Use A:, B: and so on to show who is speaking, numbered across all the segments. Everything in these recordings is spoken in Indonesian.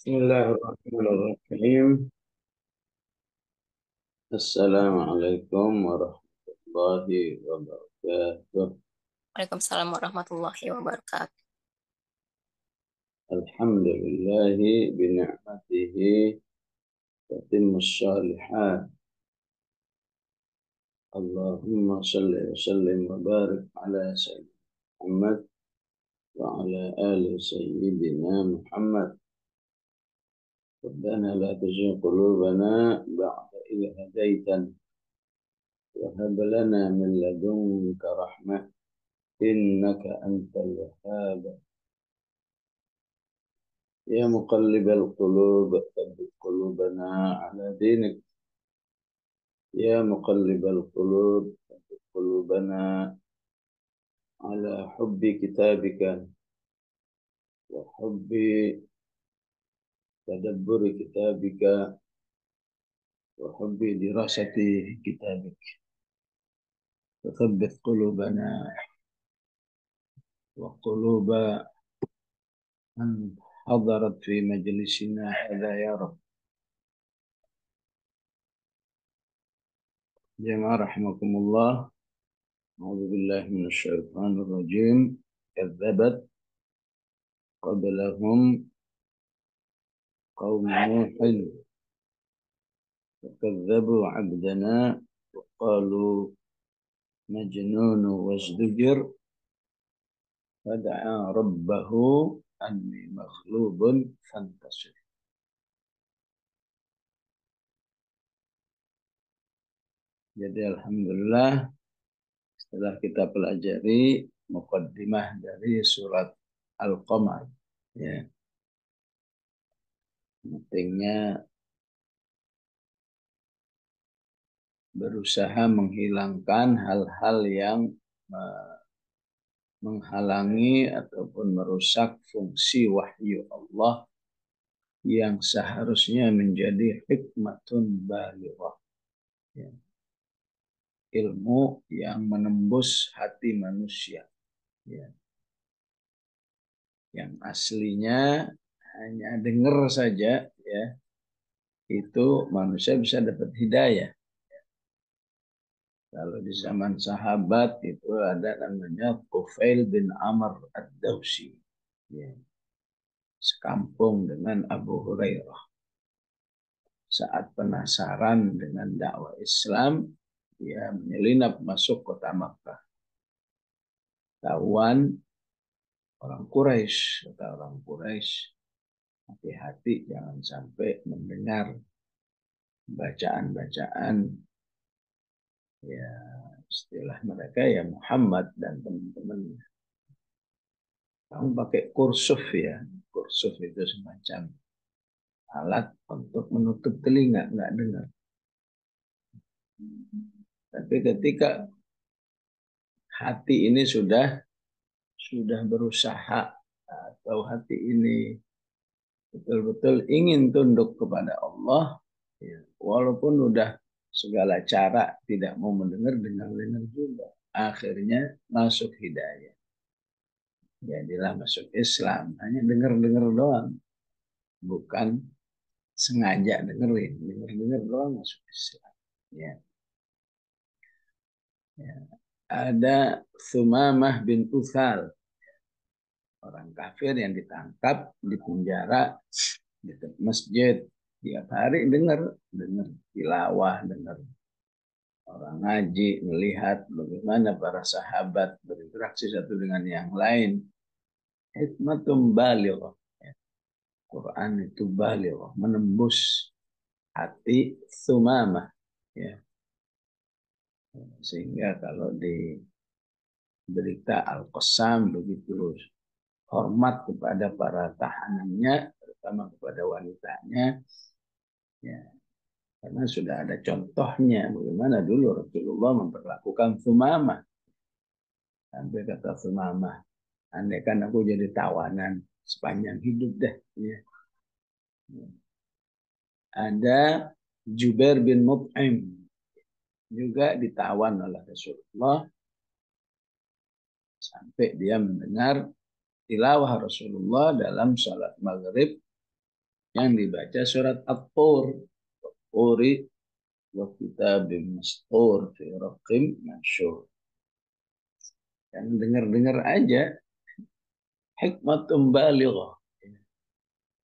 A: Bismillahirrahmanirrahim. Assalamualaikum warahmatullahi wabarakatuh.
B: Waalaikumsalam warahmatullahi wabarakatuh.
A: Alhamdulillahi bini'matihi tatimmus shalihat. Allahumma salli wa sallim wa barik ala Sayyidina Muhammad wa ala ali Sayyidina Muhammad. Rabbana la tuzigh qulubana ba'da idh hadaytana wa hab lana min ladunka rahmah innaka antal wahhab. يا مقلب القلوب ثبت قلوبنا على دينك. يا مقلب القلوب ثبت قلوبنا على حب كتابك وحب تدبر كتابك وحب دراسة كتابك. فثبت قلوبنا وقلوب من حضرت في مجلسنا هذا يا رب. جماعة رحمكم الله. أعوذ بالله من الشيطان الرجيم. كذبت قبلهم قوم نوح فكذبوا عبدنا وقالوا مجنون وازدجر فدعا ربه أني مغلوب فانتصر. Jadi alhamdulillah setelah kita pelajari muqaddimah dari surat Al-Qamar, ya, pentingnya berusaha menghilangkan hal-hal yang menghalangi ataupun merusak fungsi wahyu Allah yang seharusnya menjadi hikmatun balighah, ya, ilmu yang menembus hati manusia, ya, yang aslinya hanya dengar saja, ya, itu manusia bisa dapat hidayah. Kalau di zaman sahabat itu ada namanya Tufail bin Amr ad-Dawsi, ya, sekampung dengan Abu Hurairah. Saat penasaran dengan dakwah Islam, dia menyelinap masuk kota Makkah. Tahuan orang Quraisy, kata orang Quraisy, hati-hati jangan sampai mendengar bacaan-bacaan, ya, istilah mereka ya Muhammad dan teman-teman. Kamu pakai kursuf, ya. Kursuf itu semacam alat untuk menutup telinga, nggak dengar. Tapi ketika hati ini sudah berusaha, atau hati ini betul-betul ingin tunduk kepada Allah, ya, walaupun udah segala cara tidak mau mendengar, dengar juga, akhirnya masuk hidayah. Jadilah masuk Islam, hanya dengar-dengar doang, bukan sengaja dengerin, dengar doang masuk Islam. Ya. Ya. Ada Sumamah bin Uthal, orang kafir yang ditangkap di penjara di masjid. Tiap hari dengar tilawah, dengar orang ngaji, melihat bagaimana para sahabat berinteraksi satu dengan yang lain. Hikmatum balighah. Quran itu balighah, menembus hati Sumamah, ya. Sehingga kalau di berita Al-Qassam begitu hormat kepada para tahanannya, terutama kepada wanitanya, ya, karena sudah ada contohnya bagaimana dulu Rasulullah memperlakukan Sumamah. Sampai kata Sumamah, andai kan aku jadi tawanan sepanjang hidup deh. Ya. Ada Jubair bin Mut'im, juga ditawan oleh Rasulullah sampai dia mendengar tilawah Rasulullah dalam salat maghrib yang dibaca surat At-Tur. Uri wa kitabim mastur fi raqim mansyur. Yang dengar-dengar aja hikmatum balighah.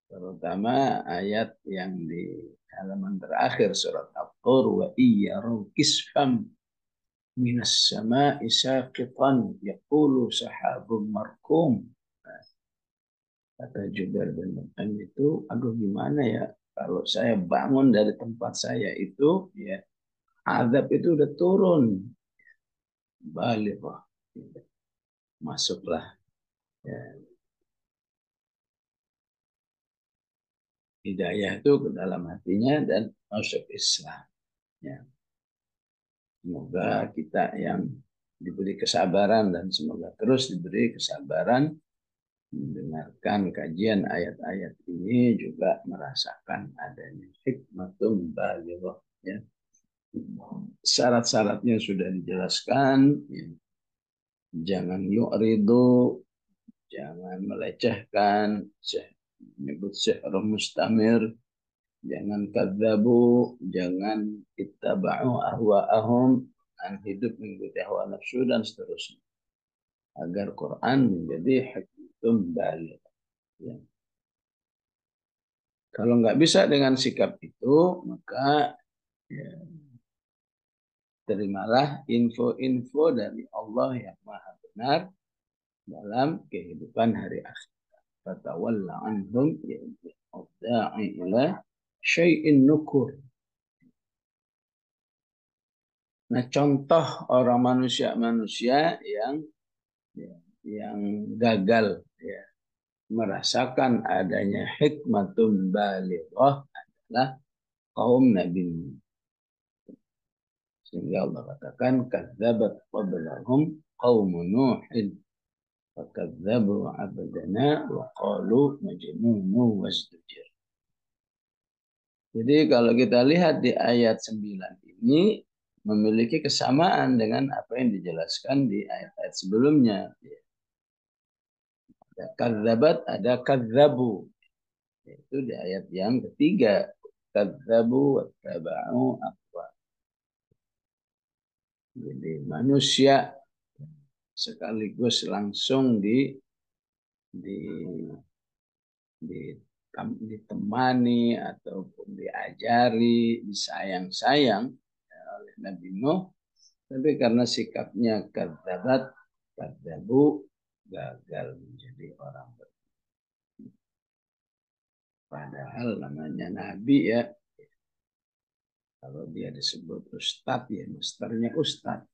A: Terutama ayat yang di halaman terakhir surat At-Tur wa iyyaru kisfam minas sama'i saqitan yaqulu sahabun markum. Kata Jubair bin Mut'im itu, aduh gimana ya kalau saya bangun dari tempat saya itu, ya azab itu udah turun. Balik, masuklah ya, hidayah itu ke dalam hatinya dan masuk Islam. Ya. Semoga kita yang diberi kesabaran dan semoga terus diberi kesabaran mendengarkan kajian ayat-ayat ini juga merasakan adanya hikmatum balighah. Ya. Syarat-syaratnya sudah dijelaskan. Ya. Jangan yu'ridu, jangan melecehkan, menyebut syihr mustamir, jangan kadzabu, jangan ittaba'u ahwa'ahum, dan hidup mengikuti hawa nafsu dan seterusnya. Agar Quran menjadi hikmatum baligh. Ya. Kalau nggak bisa dengan sikap itu, maka ya, terimalah info-info dari Allah yang maha benar dalam kehidupan hari akhir. Fatawalla anhum da'i ila syai'in nukur. Nah, contoh orang manusia-manusia yang gagal ya, merasakan adanya hikmatun balighah adalah kaum Nabi Nuh. Sehingga Allah katakan kadzabat qablahum qaum Nuhin fakadzabu 'abdana wa qalu majnunun wazdujir. Jadi kalau kita lihat di ayat 9 ini memiliki kesamaan dengan apa yang dijelaskan di ayat-ayat sebelumnya. Ada kadzabat, ada kadzabu. Itu di ayat yang ketiga. Kadzabu wattaba'u ahwa. Jadi manusia sekaligus langsung di, ditemani ataupun diajari, disayang-sayang oleh Nabi Nuh. Tapi karena sikapnya kadzabat, kadzabu, gagal menjadi orang beriman. Padahal namanya Nabi ya, kalau dia disebut ustadz ya masternya ustadz.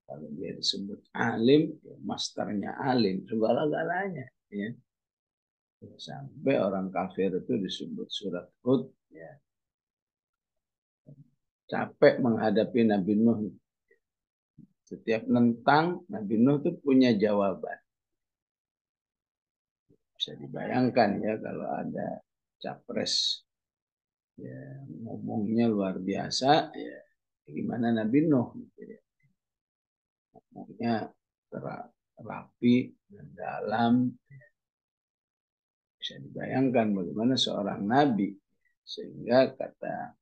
A: Kalau dia disebut alim ya masternya alim. Segala-galanya ya. Sampai orang kafir itu disebut surat Hud ya. Capek menghadapi Nabi Nuh. Setiap nentang Nabi Nuh itu punya jawaban. Bisa dibayangkan ya kalau ada capres ya ngomongnya luar biasa ya gimana Nabi Nuh gitu ya. Ngomongnya rapi dan dalam ya. Bisa dibayangkan bagaimana seorang nabi sehingga kata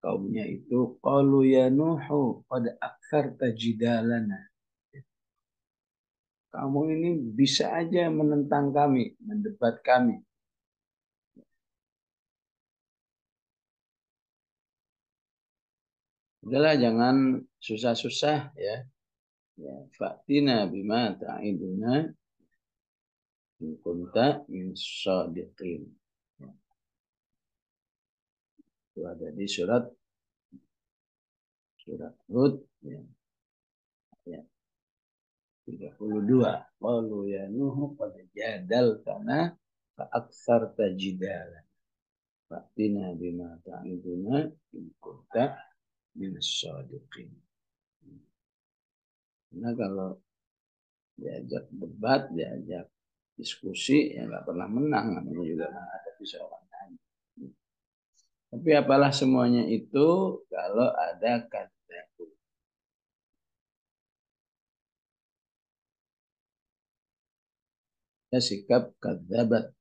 A: kaumnya itu qalu ya Nuhu qad aktsarta jidalana. Kamu ini bisa aja menentang kami, mendebat kami. Udahlah jangan susah-susah ya. Ya, fa'tina bima ta'iduna in kunta min shadiqin. Itu ada di surat Hud ya, ayat 32. Qalu ya Nuhu qad jadaltana fa aktsarta jidala. Fa'tina bima ta'iduna in kunta min shadiqin. Nah kalau diajak debat, diajak diskusi, ya nggak pernah menang, namanya juga ada seorang nabi. Tapi apalah semuanya itu kalau ada kata sikap kadzabat.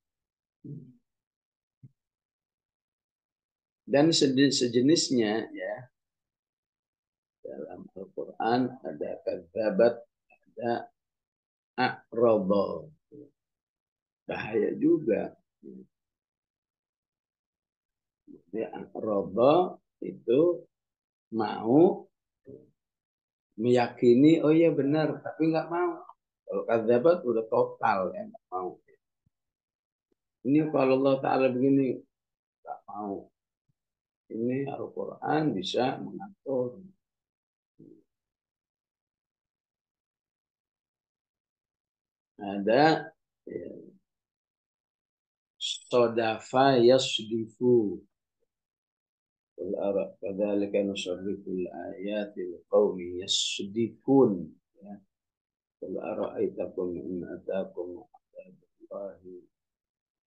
A: Dan sejenisnya ya, dalam Al-Quran ada kadzabat, ada a'rada. Bahaya juga. Ya, a'rada itu mau meyakini, oh iya benar, tapi nggak mau. Kalau kadzabat udah total ya, nggak mau. Ini kalau Allah Ta'ala begini, nggak mau. Ini Al-Quran bisa mengatur. Ada ya, sodafa yasdifu. Kadzalika nusarriful ayati liqaumi yasdifun. Ya. Qul ara'aitakum in ataakum adzabullahi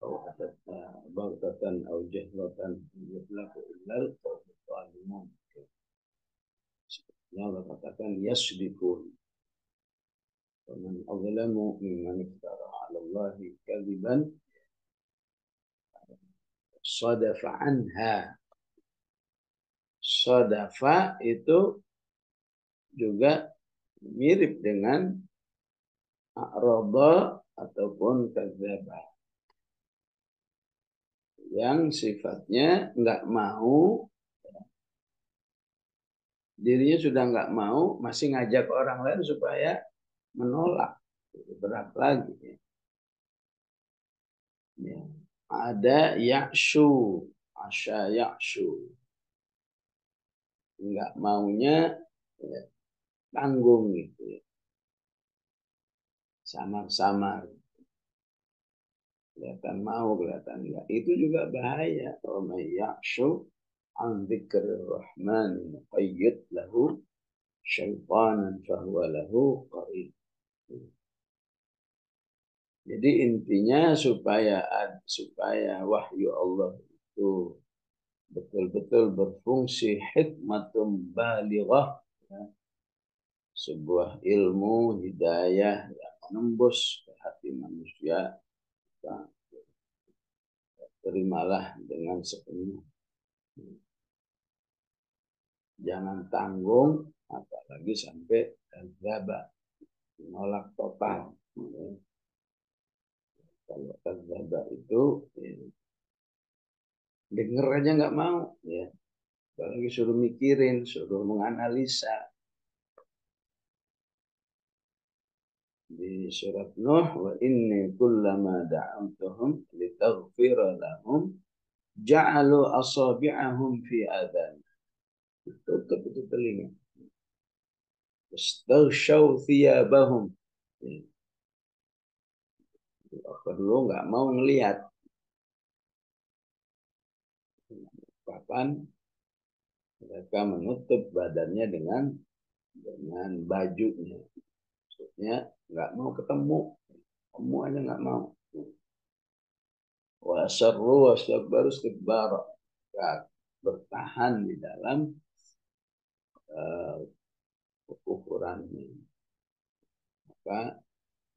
A: aw atatna baghtatan aw jahratan yudlaku illal qawmul zalimun. Ya Allah katakan yasdifun. Waman azlamu mimman iftara 'ala Allahi kadziban sadafa anha. Sadafa itu juga mirip dengan a'rada ataupun kadzdzaba yang sifatnya nggak mau, dirinya sudah nggak mau, masih ngajak orang lain supaya menolak. Berat lagi. Ya. Ada yakshu, asya yakshu, nggak maunya ya, tanggung gitu ya. Samar-samar, kelihatan mau, kelihatan enggak. Itu juga bahaya. Wa may yakshu an dzikrir rahman nuqayyid lahu syaitanan fahuwa lahu qarin. Jadi intinya supaya wahyu Allah itu betul-betul berfungsi hikmatum balighah, ya, sebuah ilmu hidayah yang menembus ke hati manusia, ya, terimalah dengan sepenuh. Jangan tanggung, apalagi sampai kadzdzaba, menolak total. Kalau kadzdzaba itu ya, denger aja nggak mau, ya. Apalagi suruh mikirin, suruh menganalisa. Di surat Nuh, wa inni kullama da'amtuhum litaghfira lahum ja'alu asabi'ahum fi adhan. Tutup itu telinga. Wastaghshaw thiyabahum. Kedua nggak mau ngelihat. Kapan mereka menutup badannya dengan bajunya. Maksudnya nggak mau ketemu. Kamu aja nggak mau. Wa asarru wa astakbaru istikbara. Bertahan di dalam kekufurannya. Maka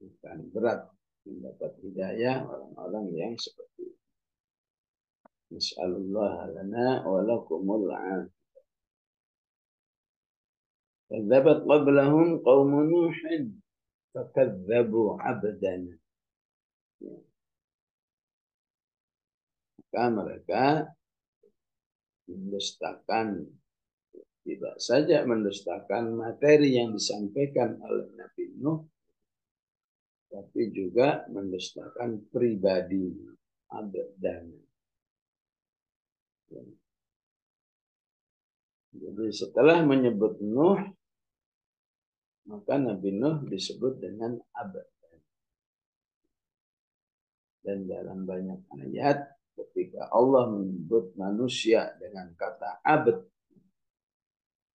A: akan berat mendapat hidayah orang-orang yang seperti itu. Nas'alullah lana wa lakumul afiyah. Kadzabat qablahum qaum Nuhin fakadzabu 'abdana. Maka mereka mendustakan, tidak saja mendustakan materi yang disampaikan oleh Nabi Nuh, tapi juga mendustakan pribadi abdana. Jadi setelah menyebut Nuh, maka Nabi Nuh disebut dengan abad. Dan dalam banyak ayat ketika Allah menyebut manusia dengan kata abad,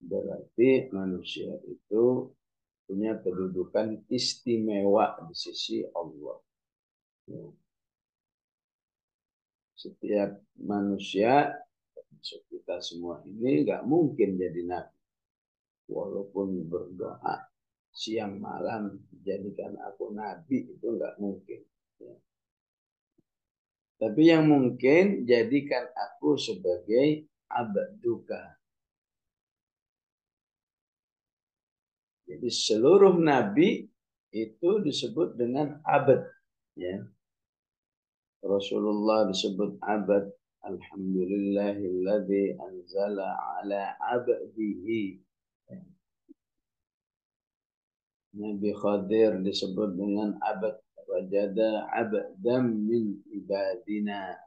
A: berarti manusia itu punya kedudukan istimewa di sisi Allah. Setiap manusia, termasuk kita semua ini, nggak mungkin jadi nabi. Walaupun berdoa siang malam, jadikan aku nabi, itu nggak mungkin. Tapi yang mungkin, jadikan aku sebagai abduka. Jadi seluruh nabi itu disebut dengan abad, ya. Rasulullah disebut abad. Alhamdulillahilladzi anzala ala abdihi. Nabi Khadir disebut dengan abad. Wajada abdam min ibadina.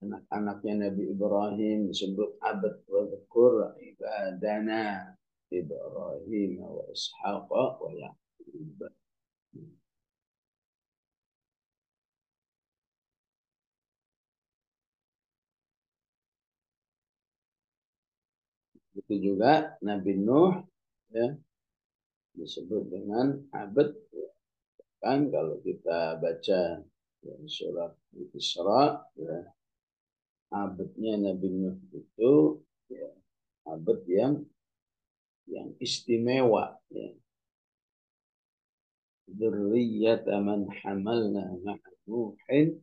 A: Anak-anaknya Nabi Ibrahim disebut abad. Wadhkur ibadana Ibrahim wa Ishaq wa Yaqub. Itu juga Nabi Nuh, ya, disebut dengan abad. Kan kalau kita baca, ya, surat Isra, ya, abadnya Nabi Nuh itu, ya, abad yang istimewa, ya. Dzurriyyata man hamalna ma'a Nuhin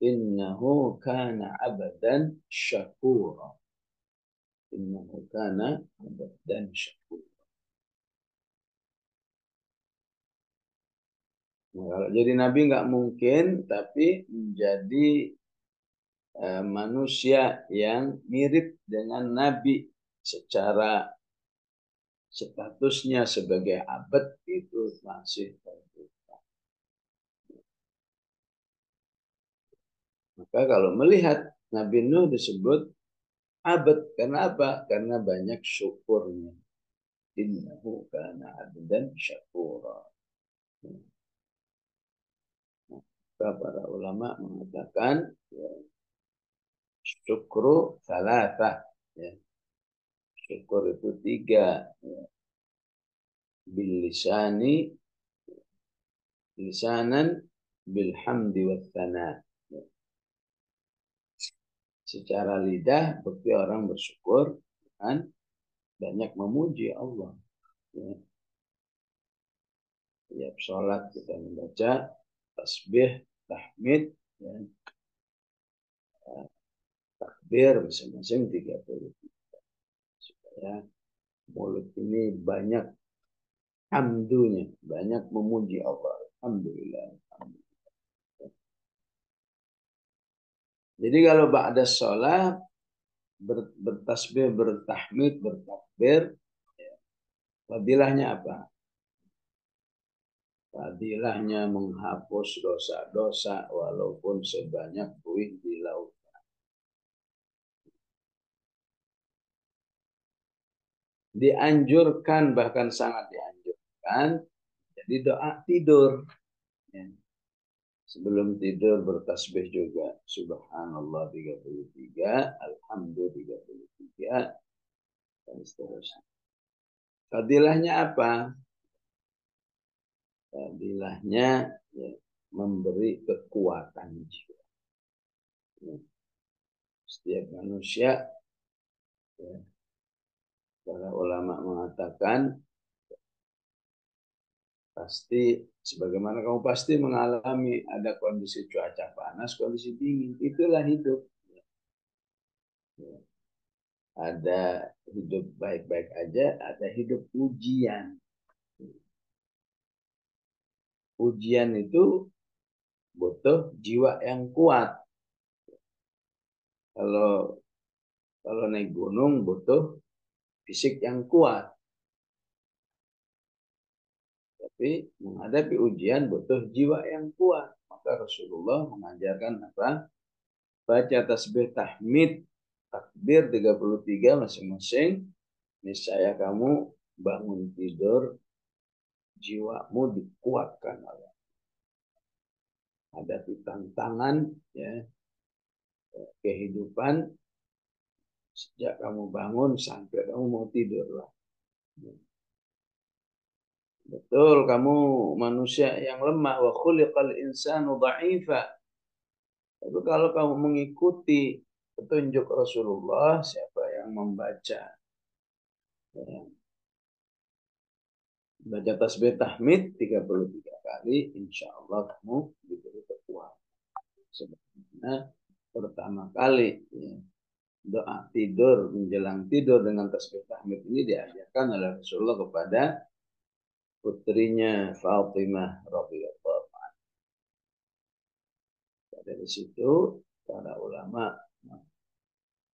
A: innahu kana abdan syakura. Innahu kana abdan syakura. Nah, kalau jadi nabi nggak mungkin, tapi menjadi manusia yang mirip dengan nabi secara statusnya sebagai abad itu masih terbuka. Maka kalau melihat Nabi Nuh disebut abad, karena apa? Karena banyak syukurnya. Innahu kana abdan syakura. Maka para ulama mengatakan, ya, syukru salatah, ya. Syukur itu 3, ya. Bil lisani, lisanan, bilhamdi wa thana. Secara lidah bukti orang bersyukur kan banyak memuji Allah. Ya. Tiap sholat kita membaca tasbih, tahmid, ya. Takbir masing-masing 30. Supaya mulut ini banyak hamdunya, banyak memuji Allah. Alhamdulillah. Jadi kalau ba'da sholat bertasbih, bertahmid, bertakbir, ya, fadilahnya apa? Fadilahnya menghapus dosa-dosa walaupun sebanyak buih di laut. Dianjurkan, bahkan sangat dianjurkan, jadi doa tidur. Ya. Sebelum tidur bertasbih juga. Subhanallah 33, Alhamdulillah 33, dan seterusnya. Fadilahnya apa? Fadilahnya, ya, memberi kekuatan jiwa. Ya. Setiap manusia, ya, para ulama mengatakan pasti, sebagaimana kamu pasti mengalami ada kondisi cuaca panas, kondisi dingin, itulah hidup. Ya. Ada hidup baik-baik aja, ada hidup ujian. Ujian itu butuh jiwa yang kuat. Kalau naik gunung butuh fisik yang kuat. Tapi menghadapi ujian butuh jiwa yang kuat. Maka Rasulullah mengajarkan apa? Baca tasbih, tahmid, takbir 33 masing-masing. Niscaya kamu bangun tidur, jiwamu dikuatkan oleh hadapi tantangan, ya, kehidupan sejak kamu bangun sampai kamu mau tidur lah. Betul, kamu manusia yang lemah. Wa khuliqal insanu dha'ifa. Tapi kalau kamu mengikuti petunjuk Rasulullah, siapa yang membaca, ya, baca tasbih tahmid 33 kali, insya Allah kamu diberi kekuatan. Sebenarnya pertama kali ya, doa tidur menjelang tidur dengan tasbih tahmid ini diajarkan oleh Rasulullah kepada putrinya Fatimah radhiyallahu anha. Dari situ para ulama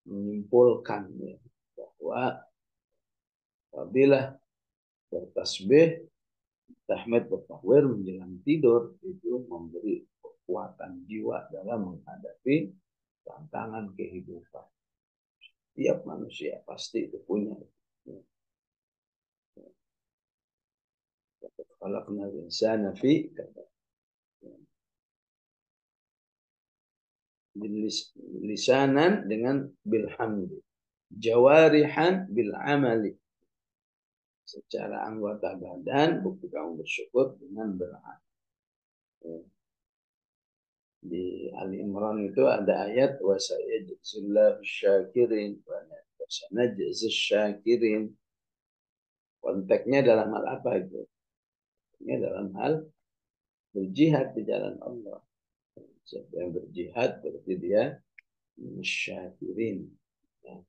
A: menyimpulkan ya, bahwa apabila bertasbih tahmid bertakwir menjelang tidur itu memberi kekuatan jiwa dalam menghadapi tantangan kehidupan. Tiap manusia pasti itu punya. Khalaqnal insana fi lisanan dengan bilhamdi, jawarihan bil amali, secara anggota badan bukti kamu bersyukur dengan beramal. Di Ali Imran itu ada ayat wa sayajzillahu syakirin wa sanajzis syakirin. Konteksnya dalam hal apa itu? Ini dalam hal berjihad di jalan Allah. Siapa yang berjihad berarti dia syakirin. Ya.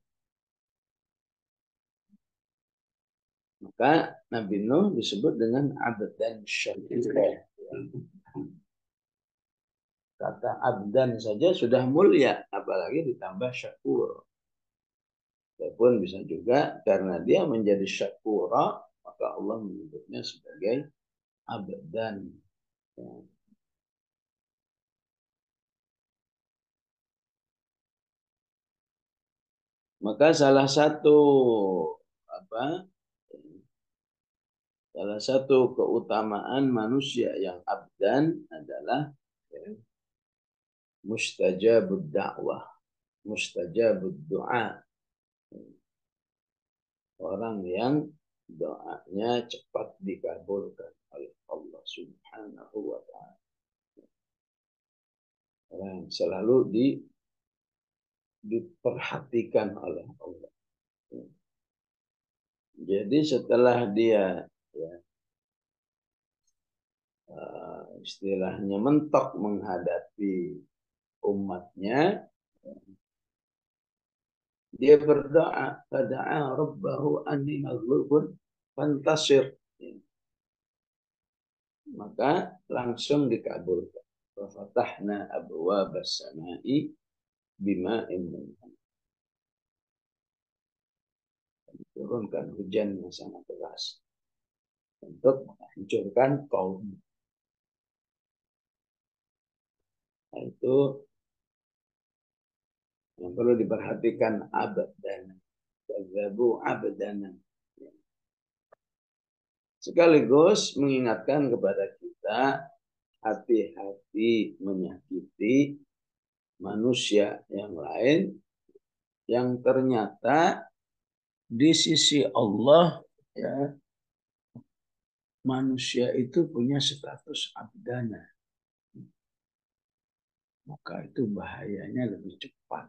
A: Maka Nabi Nuh disebut dengan abdan syakirin. Kata abdan saja sudah mulia, apalagi ditambah syakur. Walaupun bisa juga karena dia menjadi syakura, maka Allah menyebutnya sebagai abdan. Ya. Maka salah satu keutamaan manusia yang abdan adalah ya, mustajabud dakwah, mustajabud doa. Orang yang doanya cepat dikabulkan oleh Allah Subhanahu wa ta'ala. Orang yang selalu diperhatikan oleh Allah. Jadi setelah dia ya, istilahnya mentok menghadapi umatnya, dia berdoa, fada'a rabbahu anni maghlubun fantasir. Maka langsung dikabulkan. Wa fatahna abwaabas samaa'i bima'in munhamir. Turunkan hujan yang sangat deras untuk menghancurkan kaum. Nah, itu yang perlu diperhatikan abdana. Kadzabu abdana. Sekaligus mengingatkan kepada kita hati-hati menyakiti manusia yang lain yang ternyata di sisi Allah ya manusia itu punya status abdana. Maka itu bahayanya lebih cepat.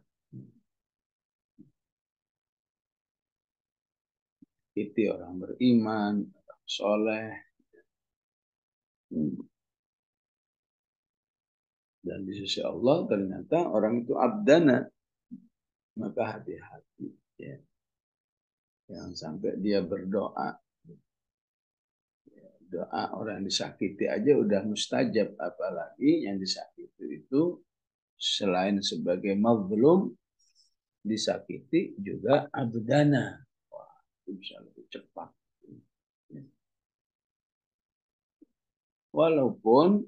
A: Itu orang beriman, orang soleh. Dan di sisi Allah ternyata orang itu abdana. Maka hati-hati. Ya. Yang sampai dia berdoa. Doa orang disakiti aja udah mustajab. Apalagi yang disakiti itu selain sebagai mazlum, disakiti juga abdana. Wah, itu bisa lebih cepat. Walaupun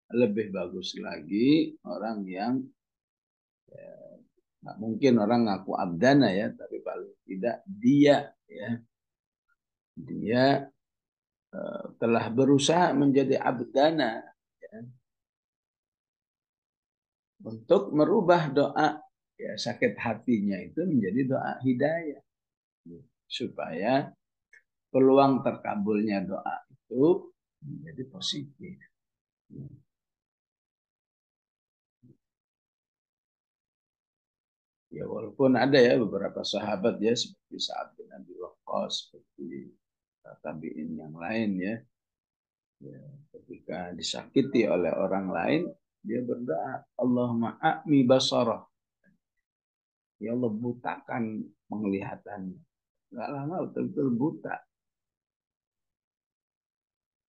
A: lebih bagus lagi orang yang nggak mungkin orang ngaku abdana ya, tapi paling tidak dia telah berusaha menjadi abdana ya, untuk merubah doa ya sakit hatinya itu menjadi doa hidayah supaya peluang terkabulnya doa itu menjadi positif. Ya walaupun ada ya beberapa sahabat ya seperti Sa'ad bin Abi Waqqas, seperti tabi'in yang lain ya, ketika disakiti oleh orang lain dia berdoa Allahumma a'mi basarah Ya Allah butakan penglihatannya. Nggak lama betul-betul buta.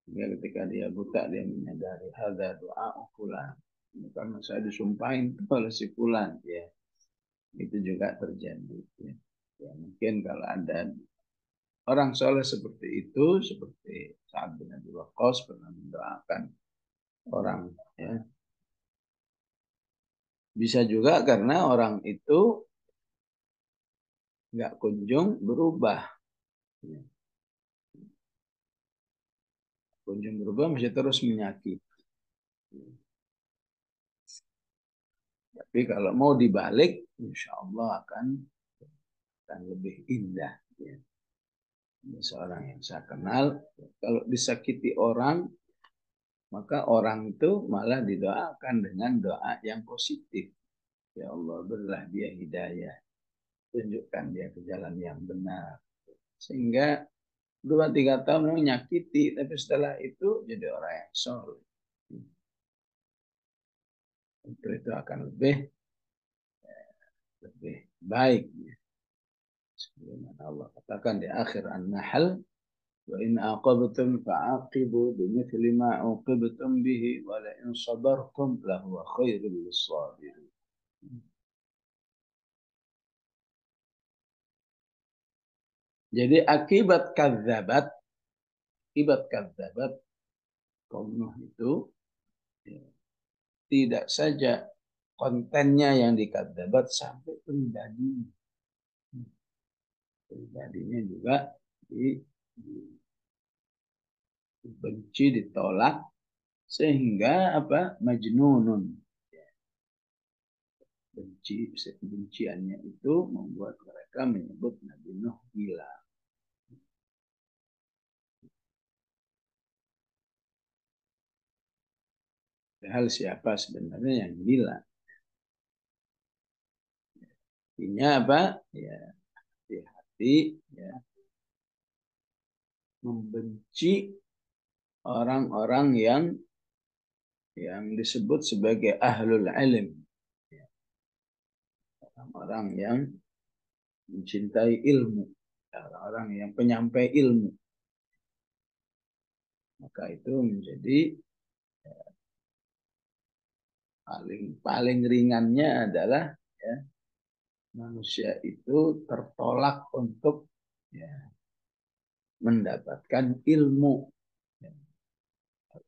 A: Ya, ketika dia buta, dia menyadari hadza doa fulan. Karena saya disumpahin oleh si fulan. Ya, itu juga terjadi. Ya. Ya, mungkin kalau ada orang soleh seperti itu, seperti Sa'ad bin Abi Waqqas pernah mendoakan orang. Ya. Bisa juga karena orang itu nggak kunjung berubah. Ya. Kunjung berubah masih terus menyakiti. Tapi kalau mau dibalik, insya Allah akan lebih indah. Ya. Seorang yang saya kenal, kalau disakiti orang, maka orang itu malah didoakan dengan doa yang positif. Ya Allah, berilah dia hidayah. Tunjukkan dia ke jalan yang benar. Sehingga 2-3 tahun menyakiti, tapi setelah itu jadi orang yang soleh. Itu akan lebih baik. Sebagaimana Allah katakan di akhir An-Nahl, wa in aqabtum fa'aqibu bimithli ma uqibtum bihi wa la in sabartum lahu khairul lisabirin. Jadi akibat kadzabat kaum Nuh itu ya, tidak saja kontennya yang dikadzabat sampai pribadinya. Pribadinya juga dibenci, ditolak sehingga apa? Majnunun. Kebenciannya itu membuat mereka menyebut Nabi Nuh gila. Padahal siapa sebenarnya yang gila? Artinya apa? Ya, hati-hati ya, membenci orang-orang yang disebut sebagai ahlul ilm. Orang-orang yang mencintai ilmu. Orang-orang yang penyampai ilmu. Maka itu menjadi paling ringannya adalah ya, manusia itu tertolak untuk ya, mendapatkan ilmu. Ya,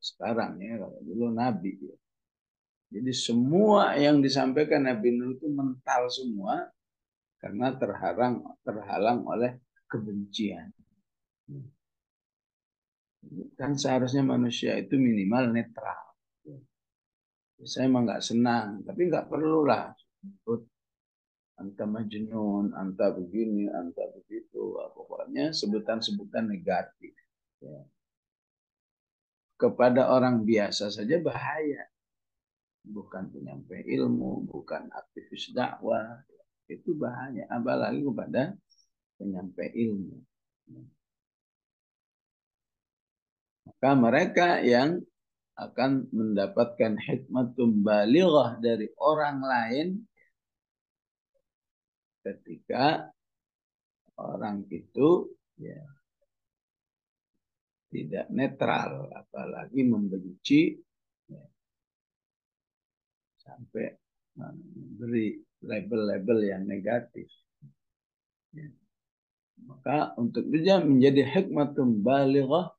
A: sekarang ya, kalau dulu Nabi. Ya. Jadi semua yang disampaikan Nabi Nuh itu mental semua karena terhalang oleh kebencian. Kan seharusnya manusia itu minimal netral. Saya emang nggak senang, tapi nggak perlulah anta majnun, anta begini, anta begitu. Pokoknya sebutan-sebutan negatif. Ya. Kepada orang biasa saja bahaya. Bukan penyampai ilmu, bukan aktivis dakwah. Itu bahaya. Apalagi kepada penyampai ilmu. Maka mereka yang akan mendapatkan hikmatum balighah dari orang lain ketika orang itu ya tidak netral, apalagi membenci ya, sampai memberi label-label yang negatif. Ya. Maka untuk dia menjadi hikmatum balighah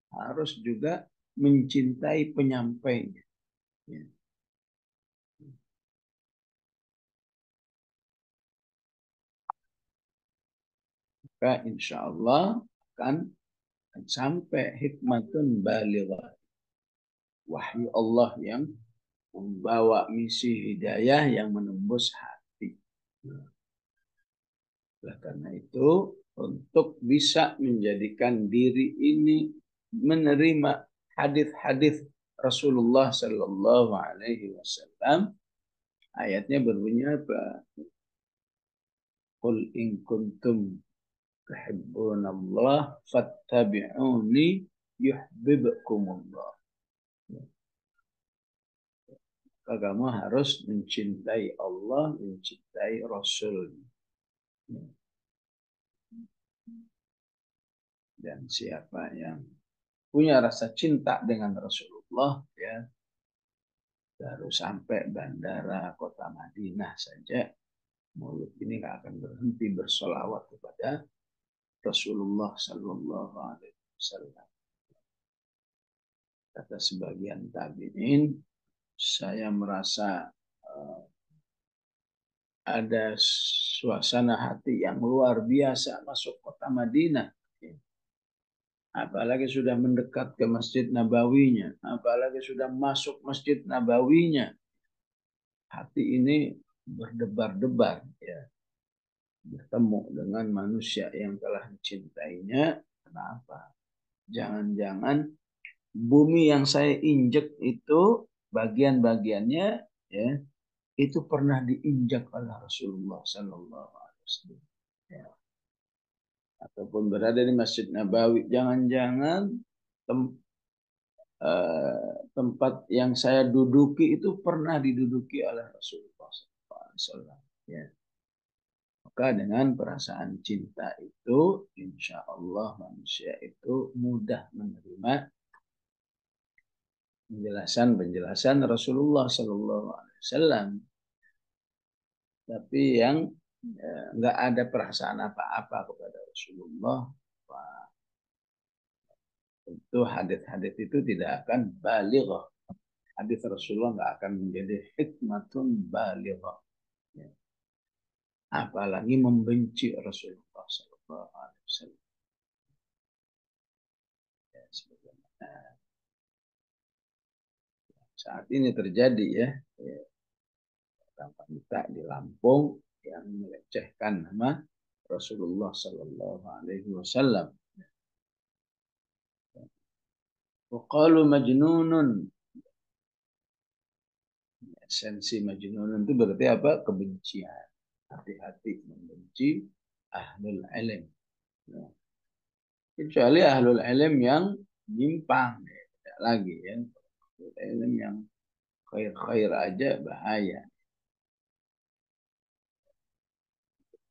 A: harus juga mencintai penyampainya. Ya. Maka insya Allah akan sampai hikmatun balighah. Wahyu Allah yang membawa misi hidayah yang menembus hati. Nah, karena itu untuk bisa menjadikan diri ini menerima hadis-hadis Rasulullah Sallallahu Alaihi Wasallam, ayatnya berbunyi apa? Qul in kuntum tuhibbunallah fattabi'uni yuhibbukumullah. Maka kamu harus mencintai Allah, mencintai mencintai Rasul. Dan siapa yang punya rasa cinta dengan Rasulullah, ya, baru sampai bandara kota Madinah saja, mulut ini nggak akan berhenti bersolawat kepada Rasulullah Sallallahu Alaihi Wasallam. Kata sebagian tabi'in, saya merasa ada suasana hati yang luar biasa masuk kota Madinah. Apalagi sudah mendekat ke Masjid Nabawinya, apalagi sudah masuk Masjid Nabawinya, hati ini berdebar-debar, ya, bertemu dengan manusia yang telah mencintainya. Kenapa? Jangan-jangan bumi yang saya injek itu bagian-bagiannya, ya, itu pernah diinjak oleh Rasulullah Sallallahu Alaihi Wasallam. Ya. Ataupun berada di Masjid Nabawi, jangan-jangan tempat yang saya duduki itu pernah diduduki oleh Rasulullah SAW. Ya. Maka dengan perasaan cinta itu, insya Allah manusia itu mudah menerima penjelasan Rasulullah SAW. Tapi yang nggak ada perasaan apa-apa kepada Rasulullah, tentu hadis-hadis itu tidak akan balighah. Hadis Rasulullah nggak akan menjadi hikmatun balighah. Ya. Apalagi membenci Rasulullah Sallallahu Alaihi Wasallam. Ya, sebagaimana saat ini terjadi, ya, orang wanita di Lampung yang melecehkan nama Rasulullah Sallallahu Alaihi Wasallam. Waqalu majnunun. Esensi majnunun itu berarti apa? Kebencian. Hati-hati membenci ahlul ilm. Ya. Kecuali ahlul ilm yang nyimpang, ya, tidak lagi, ya. Ahlul ilm yang khair-khair aja bahaya.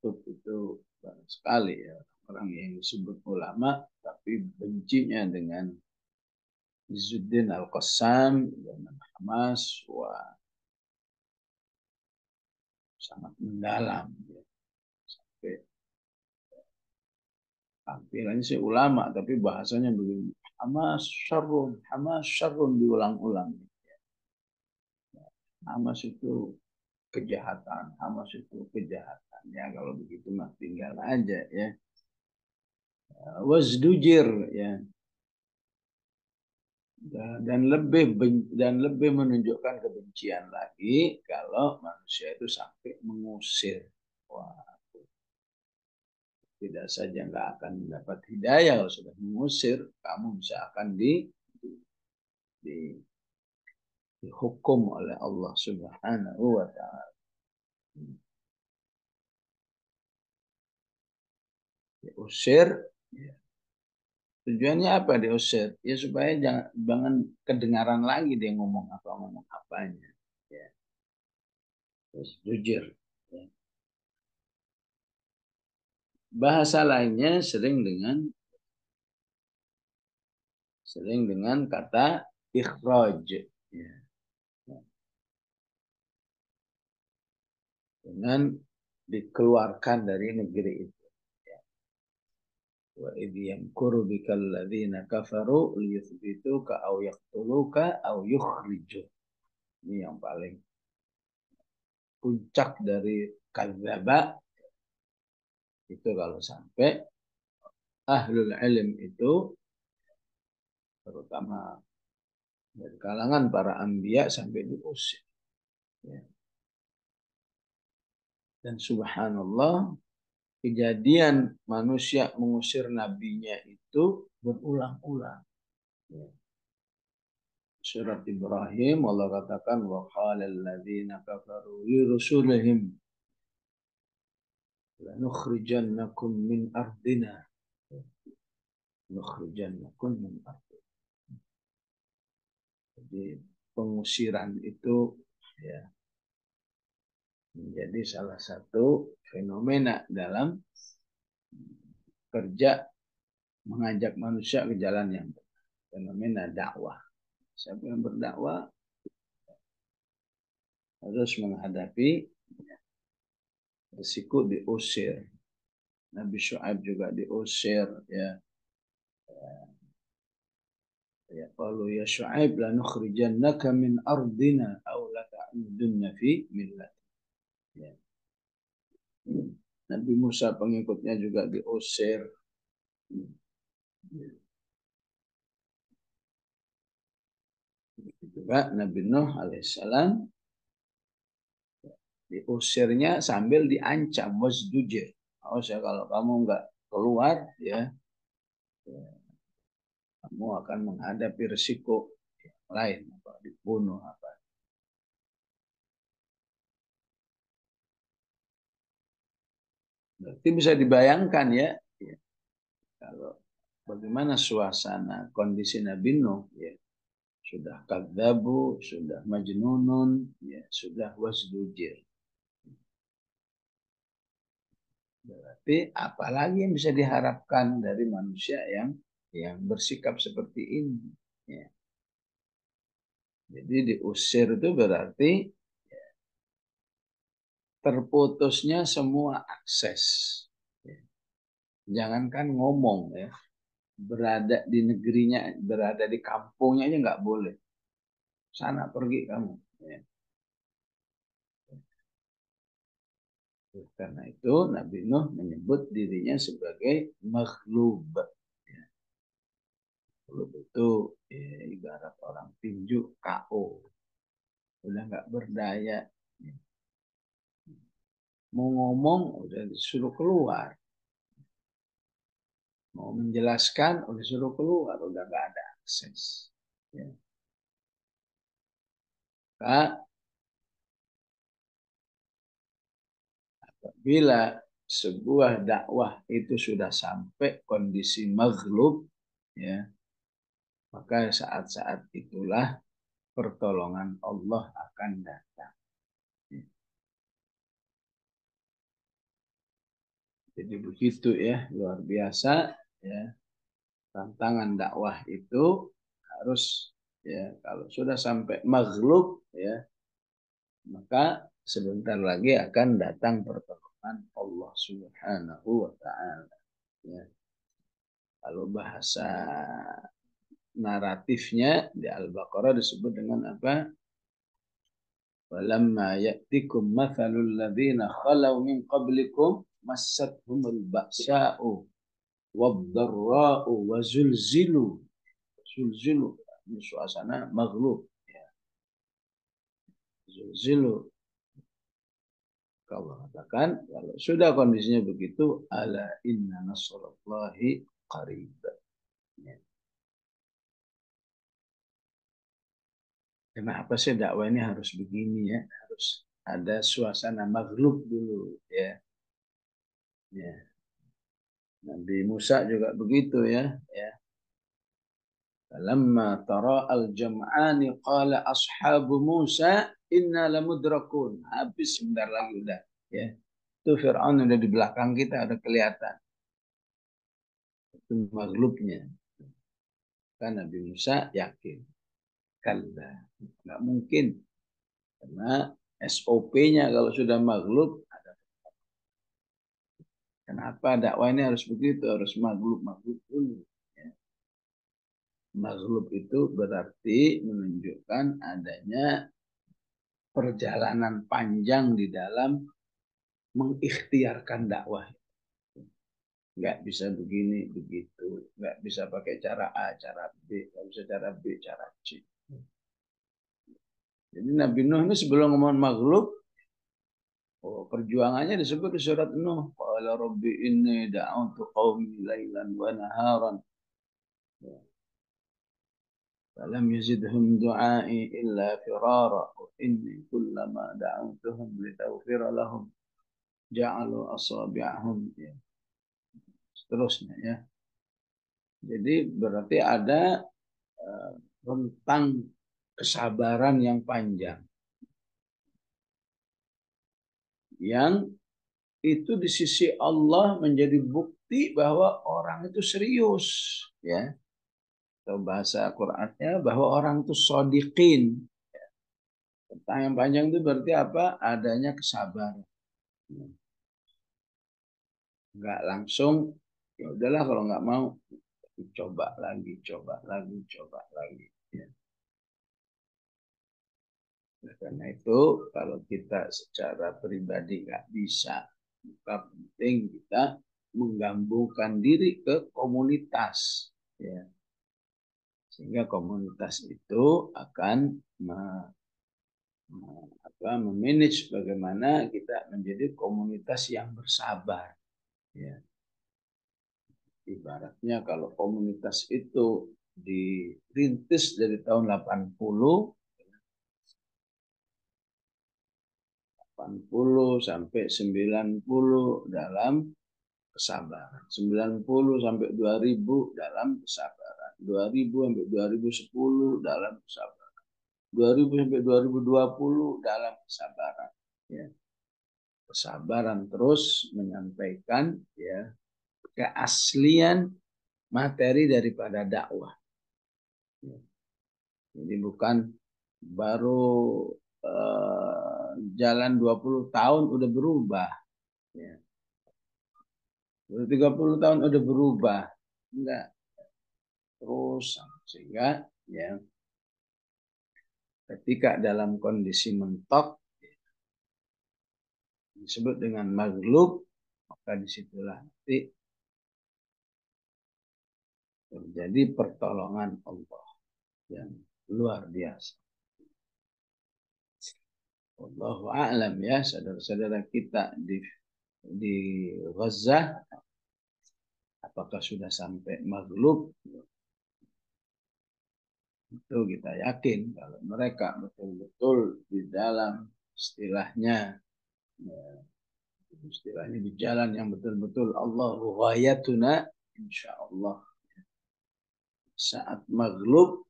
A: Itu banyak sekali, ya, orang yang disebut ulama tapi bencinya dengan Izzuddin Al-Qassam dan Hamas, wah, sangat mendalam, ya. Sampai tampilannya sih ulama tapi bahasanya begini, Hamas syarrun diulang-ulang. Hamas itu kejahatan, Hamas itu kejahatan. Ya kalau begitu mah tinggal aja, ya. Wazdujir, ya. Dan lebih menunjukkan kebencian lagi kalau manusia itu sampai mengusir. Wah, tidak saja nggak akan mendapat hidayah, kalau sudah mengusir, kamu bisa akan dihukum oleh Allah Subhanahu wa Ta'ala. Diusir, ya. Tujuannya apa diusir? Ya supaya jangan kedengaran lagi dia ngomong apanya. Ya. Terus jujur. Ya. Bahasa lainnya sering dengan kata ikhraj. Ya. Dengan dikeluarkan dari negeri itu. Ya. Wa idh yamkuru bikal ladzina kafaru liyuthbituka aw yaqtuluka aw yukhrijuk. Ini yang paling puncak dari kadzdzaba itu kalau sampai ahlul ilm itu, terutama dari kalangan para anbiya, sampai diusir. Ya. Dan subhanallah, kejadian manusia mengusir nabinya itu berulang-ulang. Ya. Surat Ibrahim Allah katakan wa qala alladziina kafaru li rusulihim lanukhrijannakum min ardina. Nukhrijannakum min ardina. Jadi pengusiran itu, ya, menjadi salah satu fenomena dalam kerja mengajak manusia ke jalan yang benar. Fenomena dakwah. Siapa yang berdakwah harus menghadapi risiko diusir. Nabi Syuaib juga diusir, ya. Ya qalu ya Syuaib lanukhrijannaka min ardina aw lata'udunna fi millat. Ya. Nabi Musa pengikutnya juga diusir. Juga Nabi Nuh alaihissalam diusirnya sambil diancam wasdujir. Oh, kalau kamu nggak keluar, ya kamu akan menghadapi risiko yang lain, apa dibunuh apa. Berarti bisa dibayangkan, ya, ya kalau bagaimana suasana kondisi Nabi Nuh, ya. Sudah kadzabu, sudah majnunun, ya, sudah wasdujir. Berarti apalagi yang bisa diharapkan dari manusia yang bersikap seperti ini, ya. Jadi diusir itu berarti terputusnya semua akses. Ya. Jangankan ngomong, ya, berada di negerinya, berada di kampungnya aja nggak boleh. Sana pergi kamu. Ya. Karena itu Nabi Nuh menyebut dirinya sebagai maghlub. Ya. Maghlub itu, ya, ibarat orang tinju KO. Udah nggak berdaya. Ya. Mau ngomong udah disuruh keluar. Mau menjelaskan udah disuruh keluar. Udah nggak ada akses. Ya. Maka bila sebuah dakwah itu sudah sampai kondisi maghlub, ya, maka saat-saat itulah pertolongan Allah akan datang. Jadi begitu, ya, luar biasa, ya, tantangan dakwah itu harus, ya, kalau sudah sampai maghlub, ya, maka sebentar lagi akan datang pertolongan Allah Subhanahu wa taala, ya. Kalau bahasa naratifnya di Al-Baqarah disebut dengan apa? Walamma ya'tikum mathalul ladzina khalau min qablikum massathumul ba'sa'u wad-dharra'u wa zulzilu. Zulzilu, ini suasana maghlub, ya. Zulzilu. Allah katakan kalau sudah kondisinya begitu, ala inna nasrallahi qarib. Ya. Kenapa sih dakwah ini harus begini, ya? Harus ada suasana maghlub dulu, ya. Ya. Nabi Musa juga begitu, ya. Ya. Lamma tara al-jam'ani qala ashabu Musa inna lamudrakun. Habis sebentar lagi udah, ya. Itu Fir'aun udah di belakang kita, udah kelihatan. Itu maghlubnya. Kan Nabi Musa yakin. Kalla. Nggak mungkin. Karena SOP-nya kalau sudah maghlub, kenapa dakwah ini harus begitu? Harus maghlub dulu. Ya. Maghlub itu berarti menunjukkan adanya perjalanan panjang di dalam mengikhtiarkan dakwah. Nggak bisa begini, begitu. Nggak bisa pakai cara A, cara B. Nggak bisa cara B, cara C. Jadi Nabi Nuh ini sebelum ngomong maghlub, oh, perjuangannya disebut di surat Nuh. Qala rabbi inni da'autu qaumi lailan wa naharan. Falam yazidhum du'ai illa firara. Inni kullama da'autuhum litaghfira lahum ja'alu asabi'ahum. Ya. Seterusnya, ya. Jadi berarti ada rentang kesabaran yang panjang. yang itu di sisi Allah menjadi bukti bahwa orang itu serius, ya. Atau bahasa Qur'annya bahwa orang itu shodiqin. Tentang yang panjang itu berarti apa? Adanya kesabaran. Nggak langsung, ya udahlah kalau nggak mau, coba lagi, coba lagi, coba lagi. Ya. Nah, karena itu kalau kita secara pribadi nggak bisa, maka penting kita menggabungkan diri ke komunitas. Ya. Sehingga komunitas itu akan memanage bagaimana kita menjadi komunitas yang bersabar. Ya. Ibaratnya kalau komunitas itu dirintis dari tahun 80 sampai 90 dalam kesabaran. 90 sampai 2000 dalam kesabaran. 2000 sampai 2010 dalam kesabaran. 2000 sampai 2020 dalam kesabaran. Ya. Kesabaran terus menyampaikan, ya, keaslian materi daripada dakwah. Ya. Jadi bukan baru jalan 20 tahun udah berubah. Ya. 30 tahun udah berubah. Enggak. Terus sehingga, ya, ketika dalam kondisi mentok disebut dengan maghlub, maka disitulah nanti terjadi pertolongan Allah yang luar biasa. Wallahu a'lam, ya, saudara-saudara kita di Gaza, apakah sudah sampai maghlub? Itu kita yakin kalau mereka betul-betul di dalam istilahnya, ya, istilahnya di jalan yang betul-betul Allahu ghayatuna, insya Allah saat maghlub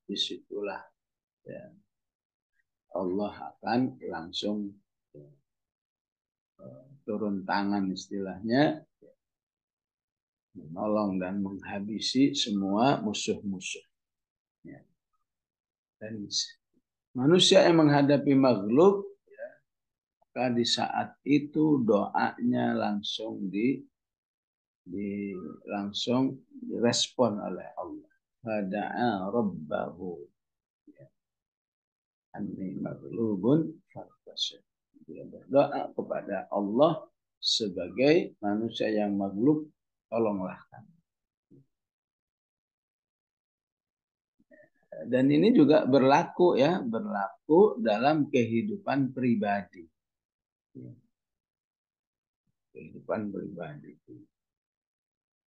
A: disitulah, ya, Allah akan langsung, ya, turun tangan istilahnya, ya, menolong dan menghabisi semua musuh-musuh. Ya. Dan manusia yang menghadapi maghlub, ya, maka di saat itu doanya langsung direspon oleh Allah. Fada'a rabbahu, ya, anni maghlubun fantasir. Dia berdoa kepada Allah sebagai manusia yang maghlub, tolonglah kami. Dan ini juga berlaku, ya, berlaku dalam kehidupan pribadi. Kehidupan pribadi.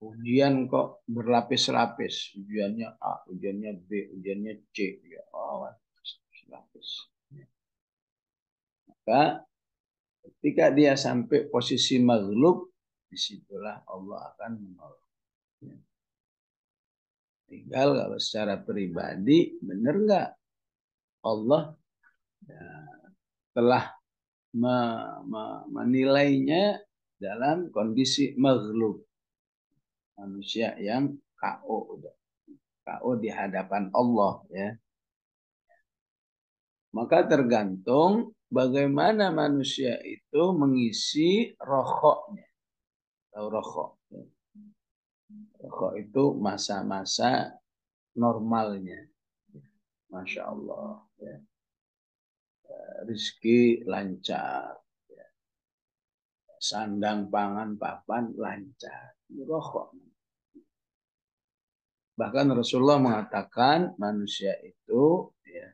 A: Ujian kok berlapis-lapis. Ujiannya A, ujiannya B, ujiannya C. Ya, oh, lapis. Maka ketika dia sampai posisi maghlub, disitulah Allah akan menolong. Tinggal kalau secara pribadi, benar nggak Allah, ya, telah menilainya dalam kondisi maghlub. Manusia yang KO, udah KO di hadapan Allah, ya. Maka tergantung bagaimana manusia itu mengisi rokoknya. Tahu rokok? Rokok itu masa-masa normalnya. Masya Allah. Ya. Rizki lancar. Ya. Sandang, pangan, papan lancar. Rokok. Bahkan Rasulullah mengatakan manusia itu, ya,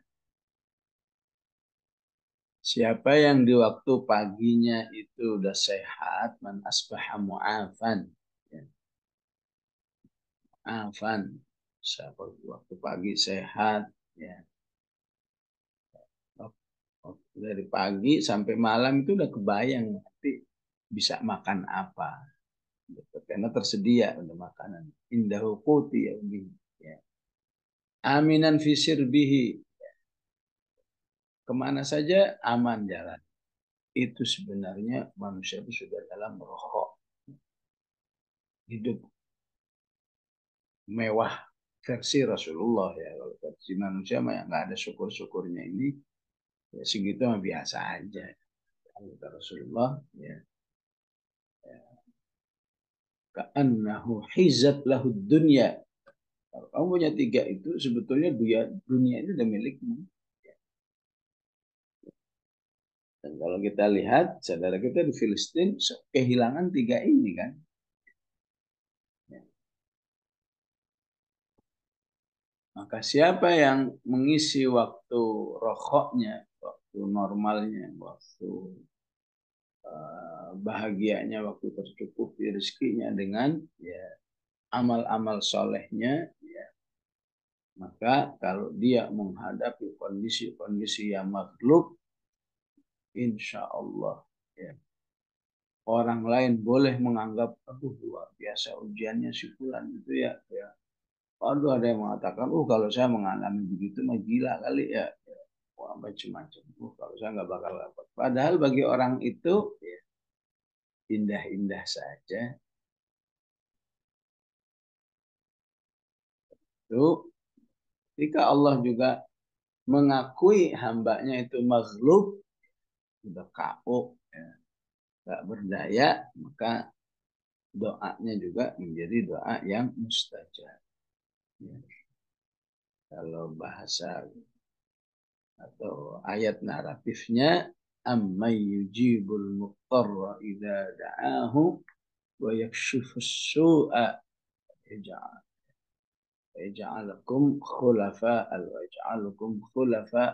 A: siapa yang di waktu paginya itu udah sehat, man asbaha mu'afan. Ya. Mu'afan. Siapa waktu pagi sehat, ya. Dari pagi sampai malam itu udah kebayang nanti bisa makan apa. Karena tersedia untuk makanan. Indahu quti yaumi. Ya. Aminan fisir bihi. Kemana saja aman jalan. itu sebenarnya manusia itu sudah dalam rokok, hidup mewah versi Rasulullah ya. Kalau versi manusia mah nggak ada syukur-syukurnya ini, ya segitu mah biasa aja. Kalau Rasulullah ya, ka'annahu hizat lahud dunya. Kalau kamu punya tiga itu, sebetulnya dunia itu udah milikmu. Dan kalau kita lihat, saudara kita di Filistin kehilangan tiga ini kan. Maka siapa yang mengisi waktu rokoknya, waktu normalnya, waktu bahagianya, waktu tercukupi rezekinya dengan ya amal-amal solehnya, ya, maka kalau dia menghadapi kondisi-kondisi yang makhluk, insya Allah ya, orang lain boleh menganggap, aduh luar biasa ujiannya si fulan itu ya, ya. Aduh ada yang mengatakan, kalau saya mengalami begitu mah gila kali ya, ya. Wah macam-macam. Kalau saya nggak bakal dapat. Padahal bagi orang itu ya, indah-indah saja. Itu ketika Allah juga mengakui hambanya itu maghlub, sudah kapok, ya, nggak berdaya, maka doanya juga menjadi doa yang mustajab. Ya. Kalau bahasa atau ayat naratifnya, amma yujibul muqtarra idza da'ahu wa yakshifus su'a yaj'alukum khulafa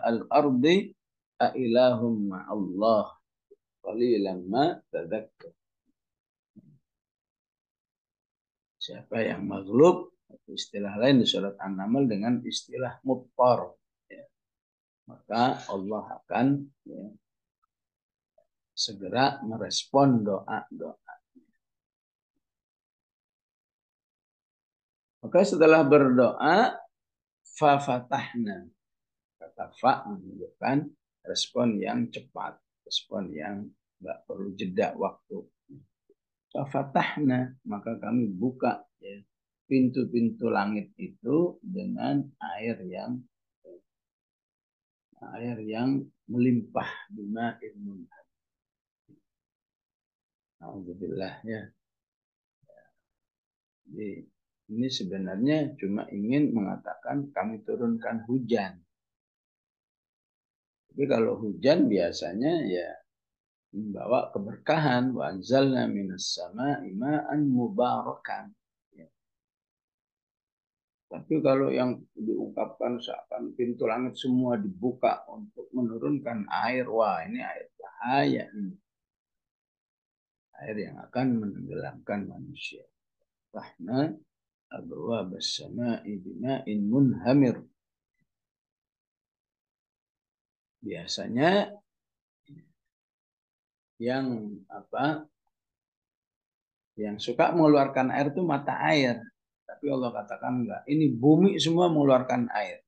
A: al-ardi a ilahum ma'allah qalilan ma tadzakkar. Siapa yang maghlub, istilah lain di surat An-Naml dengan istilah muttar, ya, maka Allah akan ya, segera merespon doa-doa. Maka setelah berdoa, fafatahna. Kata fa menunjukkan respon yang cepat, respon yang nggak perlu jeda waktu. Fafatahna, maka kami buka ya, pintu-pintu langit itu dengan air yang melimpah, bima ilmu. Alhamdulillah ya. Jadi, ini sebenarnya cuma ingin mengatakan kami turunkan hujan. Tapi kalau hujan biasanya ya membawa keberkahan. Wa anzalna minas sama'i ma'an mubarakan. Ya. Tapi kalau yang diungkapkan seakan pintu langit semua dibuka untuk menurunkan air, wah ini air bahaya. Air yang akan menenggelamkan manusia. Rahna abwab as-sama'i bima'in munhamir. Biasanya yang yang suka mengeluarkan air itu mata air. Tapi Allah katakan enggak. Ini bumi semua mengeluarkan air.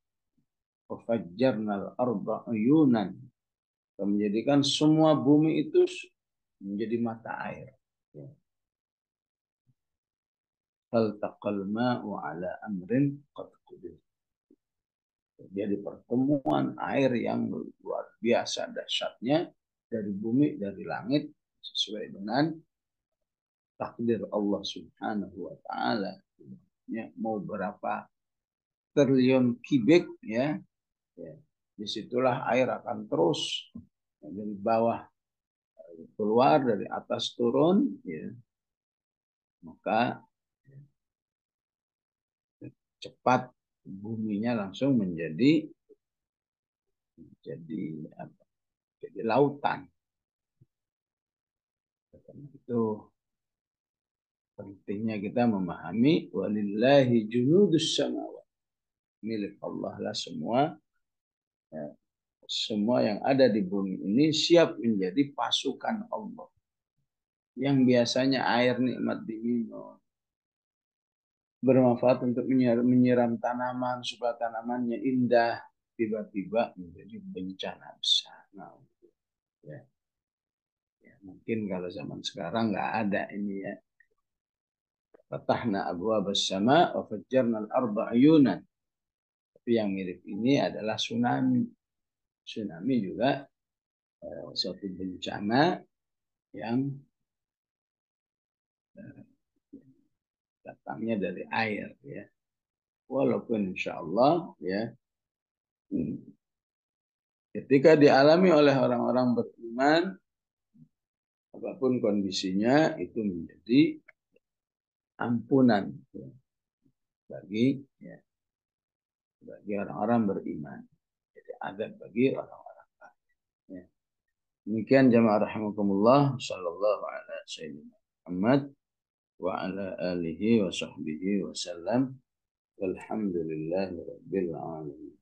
A: Fafajjarnal arda uyunan. Menjadikan semua bumi itu menjadi mata air. Faltaqal ma'u ala amrin qad qudir. Jadi pertemuan air yang luar biasa dahsyatnya dari bumi, dari langit, sesuai dengan takdir Allah Subhanahu wa taala. Ya, mau berapa triliun kubik ya, ya. Disitulah air akan terus dari bawah keluar, dari atas turun, ya. Maka cepat buminya langsung menjadi jadi lautan. Karena itu pentingnya kita memahami walillahi junudus samawat, milik Allah lah semua, ya, semua yang ada di bumi ini siap menjadi pasukan Allah. Yang biasanya air nikmat diminum, bermanfaat untuk menyiram tanaman supaya tanamannya indah, tiba-tiba menjadi bencana besar. Nah, ya. Mungkin kalau zaman sekarang nggak ada ini ya. Fatahna abwaabas sama wa fajjarna al-arda ayunan. Tapi yang mirip ini adalah tsunami. Tsunami juga suatu bencana yang eh, datangnya dari air ya. Walaupun insya Allah ya ketika dialami oleh orang-orang beriman apapun kondisinya itu menjadi ampunan ya, bagi orang-orang beriman. Jadi adab bagi orang-orang kafir. Ya. Demikian jamaah rahimakumullah sallallahu ala sayyidina Muhammad wa ala alihi wa sahbihi wa sallam. Walhamdulillahi rabbil alamin.